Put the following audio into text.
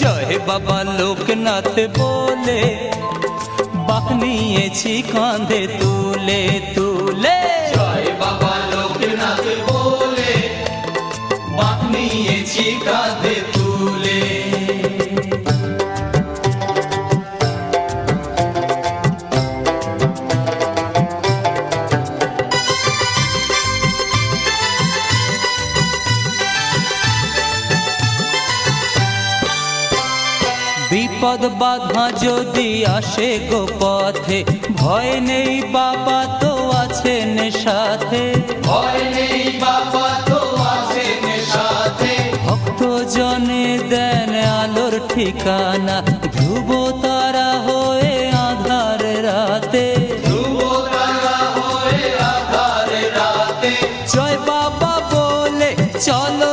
জয় বাবা লোকনাথ বলে বাঁক নিয়েছি কাঁধে তুলে তুলে। জয় বাবা লোকনাথ বলে বাঁক নিয়েছি কাঁধে তুলে। বিপদ বাধা যদি আসে গো পথে, ভয় নেই বাবা তো আছেন সাথে। ভয় নেই বাবা তো আছেন সাথে। ভক্ত জনে দেন আলোর ঠিকানা, ধ্রুব তারা হয়ে আধার রাতে। ধ্রুব তারা হয়ে আধার রাতে। জয় বাবা বলে চলো